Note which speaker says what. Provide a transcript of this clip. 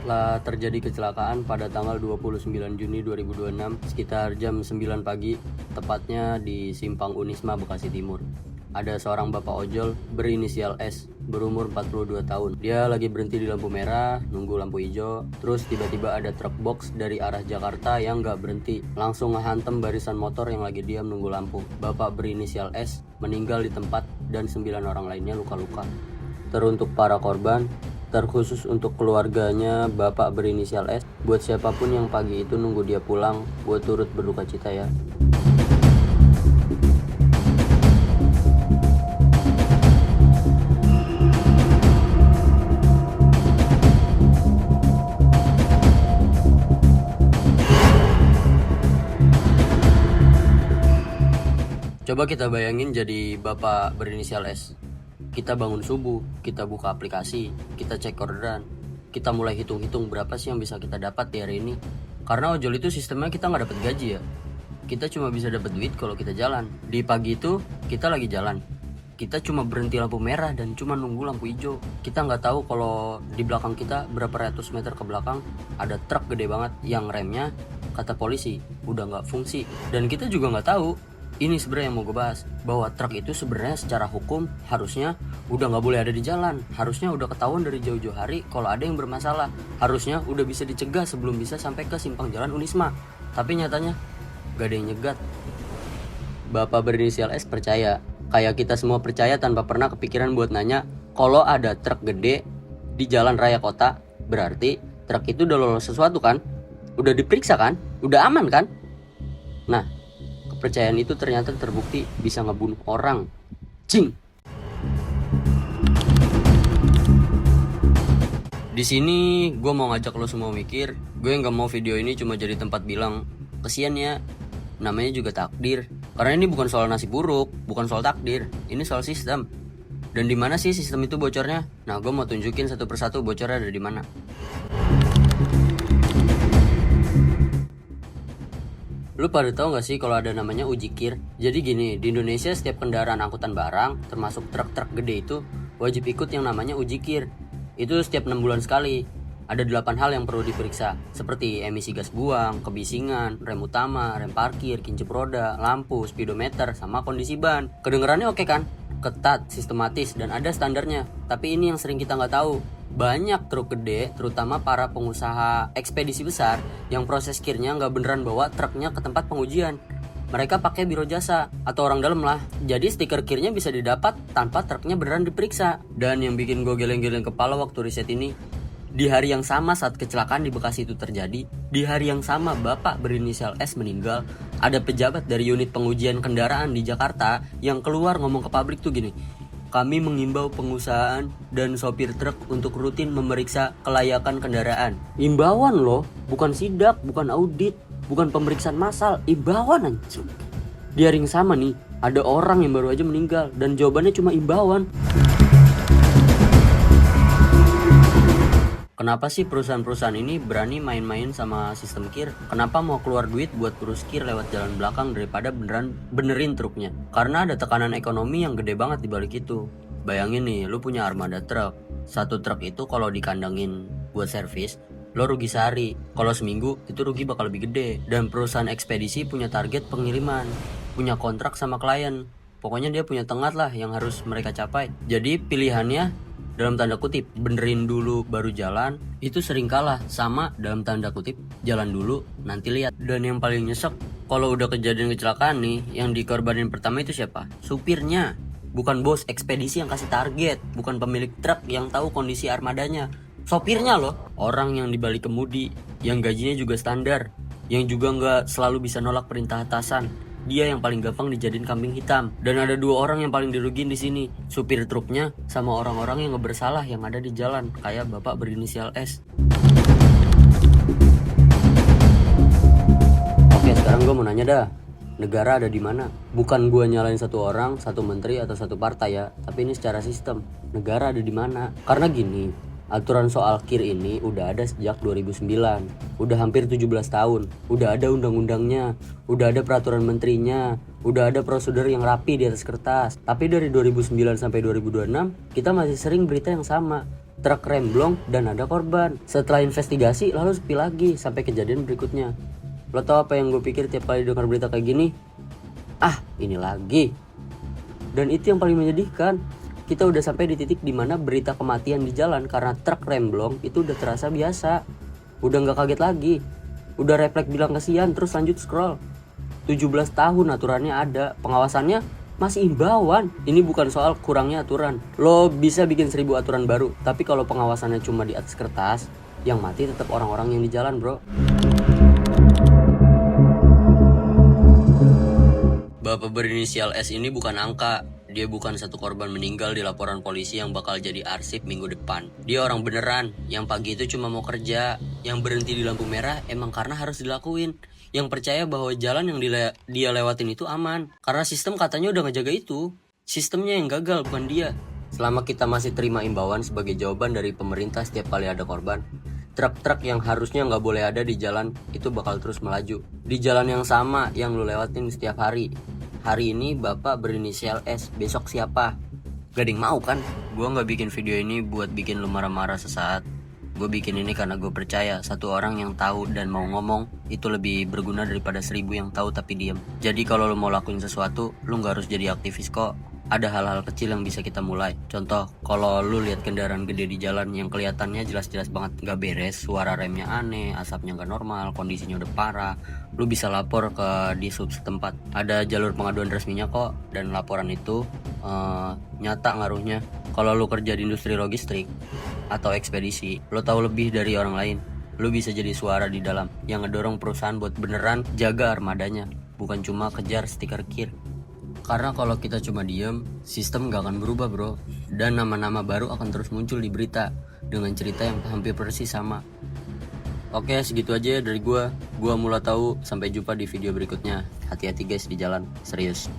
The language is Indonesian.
Speaker 1: Telah terjadi kecelakaan pada tanggal 29 Juni 2026 sekitar jam 9 pagi, tepatnya di Simpang Unisma, Bekasi Timur. Ada seorang bapak ojol berinisial S, berumur 42 tahun. Dia lagi berhenti di lampu merah, nunggu lampu hijau. Terus tiba-tiba ada truk box dari arah Jakarta yang gak berhenti, langsung ngehantem barisan motor yang lagi diam nunggu lampu. Bapak berinisial S meninggal di tempat dan 9 orang lainnya luka-luka. Teruntuk para korban, terkhusus untuk keluarganya bapak berinisial S, buat siapapun yang pagi itu nunggu dia pulang, buat turut berduka cita ya. Coba kita bayangin jadi bapak berinisial S. Kita bangun subuh, kita buka aplikasi, kita cek orderan, kita mulai hitung-hitung berapa sih yang bisa kita dapat di hari ini. Karena ojol itu sistemnya kita nggak dapat gaji ya. Kita cuma bisa dapat duit kalau kita jalan. Di pagi itu kita lagi jalan. Kita cuma berhenti lampu merah dan cuma nunggu lampu hijau. Kita nggak tahu kalau di belakang kita berapa ratus meter ke belakang ada truk gede banget yang remnya kata polisi udah nggak fungsi. Dan kita juga nggak tahu. Ini sebenarnya yang mau gue bahas, bahwa truk itu sebenarnya secara hukum harusnya udah nggak boleh ada di jalan. Harusnya udah ketahuan dari jauh-jauh hari kalau ada yang bermasalah. Harusnya udah bisa dicegah sebelum bisa sampai ke simpang jalan Unisma. Tapi nyatanya gak ada yang nyegat. Bapak berinisial S percaya, kayak kita semua percaya tanpa pernah kepikiran buat nanya, kalau ada truk gede di jalan raya kota, berarti truk itu udah lolos sesuatu kan? Udah diperiksa kan? Udah aman kan? Nah, kepercayaan itu ternyata terbukti bisa ngebunuh orang. Cing. Di sini gue mau ngajak lo semua mikir. Gue nggak mau video ini cuma jadi tempat bilang kesian ya. Namanya juga takdir. Karena ini bukan soal nasib buruk, bukan soal takdir. Ini soal sistem. Dan di mana sih sistem itu bocornya? Nah, gue mau tunjukin satu persatu bocornya ada di mana. Lu pada tahu nggak sih kalau ada namanya uji kir? Jadi gini, di Indonesia setiap kendaraan angkutan barang, termasuk truk-truk gede itu, wajib ikut yang namanya uji kir. Itu setiap 6 bulan sekali. Ada 8 hal yang perlu diperiksa, seperti emisi gas buang, kebisingan, rem utama, rem parkir, kincip roda, lampu, speedometer, sama kondisi ban. Kedengerannya oke kan? Ketat, sistematis, dan ada standarnya. Tapi ini yang sering kita nggak tahu. Banyak truk gede, terutama para pengusaha ekspedisi besar, yang proses kirnya nggak beneran bawa truknya ke tempat pengujian. Mereka pakai biro jasa atau orang dalam lah. Jadi stiker kirnya bisa didapat tanpa truknya beneran diperiksa. Dan yang bikin gue geleng-geleng kepala waktu riset ini, di hari yang sama saat kecelakaan di Bekasi itu terjadi, di hari yang sama bapak berinisial S meninggal, ada pejabat dari unit pengujian kendaraan di Jakarta yang keluar ngomong ke publik tuh gini, kami mengimbau pengusahaan dan sopir truk untuk rutin memeriksa kelayakan kendaraan. Imbauan loh, bukan sidak, bukan audit, bukan pemeriksaan massal, imbauan anjing. Di hari yang sama nih, ada orang yang baru aja meninggal dan jawabannya cuma imbauan. Kenapa sih perusahaan-perusahaan ini berani main-main sama sistem kir? Kenapa mau keluar duit buat urus kir lewat jalan belakang daripada benerin truknya? Karena ada tekanan ekonomi yang gede banget di balik itu. Bayangin nih, lu punya armada truk. Satu truk itu kalau dikandangin buat servis, lo rugi sehari. Kalau seminggu, itu rugi bakal lebih gede. Dan perusahaan ekspedisi punya target pengiriman, punya kontrak sama klien. Pokoknya dia punya tenggat lah yang harus mereka capai. Jadi pilihannya dalam tanda kutip benerin dulu baru jalan, itu sering kalah sama dalam tanda kutip jalan dulu nanti lihat. Dan yang paling nyesek, kalau udah kejadian kecelakaan nih, yang dikorbanin pertama itu siapa? Supirnya, bukan bos ekspedisi yang kasih target, bukan pemilik truk yang tahu kondisi armadanya. Sopirnya loh, orang yang dibalik kemudi, yang gajinya juga standar, yang juga nggak selalu bisa nolak perintah atasan. Dia yang paling gampang dijadiin kambing hitam. Dan ada 2 orang yang paling dirugiin di sini, supir truknya sama orang-orang yang nggak bersalah yang ada di jalan, kayak bapak berinisial S. Oke, sekarang gue mau nanya dah, negara ada di mana? Bukan gue nyalain satu orang, satu menteri atau satu partai ya, tapi ini secara sistem. Negara ada di mana? Karena gini, aturan soal kir ini udah ada sejak 2009. Udah hampir 17 tahun. Udah ada undang-undangnya, udah ada peraturan menterinya, udah ada prosedur yang rapi di atas kertas. Tapi dari 2009 sampai 2026, kita masih sering berita yang sama. truk remblong dan ada korban. Setelah investigasi lalu sepi lagi sampai kejadian berikutnya. Lo tau apa yang gue pikir tiap kali dengar berita kayak gini? Ini lagi. Dan itu yang paling menyedihkan. Kita udah sampai di titik dimana berita kematian di jalan karena truk remblong itu udah terasa biasa. Udah gak kaget lagi. Udah refleks bilang kasihan terus lanjut scroll. 17 tahun aturannya ada, pengawasannya masih imbauan. Ini bukan soal kurangnya aturan. Lo bisa bikin 1000 aturan baru, tapi kalau pengawasannya cuma di atas kertas, yang mati tetap orang-orang yang di jalan, bro. Bapak berinisial S ini bukan angka. Dia bukan satu korban meninggal di laporan polisi yang bakal jadi arsip minggu depan. Dia orang beneran, yang pagi itu cuma mau kerja, yang berhenti di lampu merah emang karena harus dilakuin, yang percaya bahwa jalan yang dia lewatin itu aman, karena sistem katanya udah ngejaga itu. Sistemnya yang gagal, bukan dia. Selama kita masih terima imbauan sebagai jawaban dari pemerintah setiap kali ada korban, truk-truk yang harusnya nggak boleh ada di jalan itu bakal terus melaju di jalan yang sama yang lu lewatin setiap hari. Hari ini bapak berinisial S, besok siapa? Gading mau kan? Gue nggak bikin video ini buat bikin lu marah-marah sesaat. Gue bikin ini karena gue percaya satu orang yang tahu dan mau ngomong itu lebih berguna daripada 1000 yang tahu tapi diem. Jadi kalau lu mau lakuin sesuatu, lu nggak harus jadi aktivis kok. Ada hal-hal kecil yang bisa kita mulai. Contoh, kalau lu lihat kendaraan gede di jalan yang kelihatannya jelas-jelas banget nggak beres, suara remnya aneh, asapnya nggak normal, kondisinya udah parah, lu bisa lapor ke dishub setempat. Ada jalur pengaduan resminya kok, dan laporan itu nyata ngaruhnya. Kalau lu kerja di industri logistik atau ekspedisi, lu tahu lebih dari orang lain. Lu bisa jadi suara di dalam yang ngedorong perusahaan buat beneran jaga armadanya, bukan cuma kejar stiker kir. Karena kalau kita cuma diem, sistem gak akan berubah, bro. Dan nama-nama baru akan terus muncul di berita dengan cerita yang hampir persis sama. Oke, segitu aja dari gua. Gua Mula Tahu. Sampai jumpa di video berikutnya. Hati-hati guys di jalan, serius.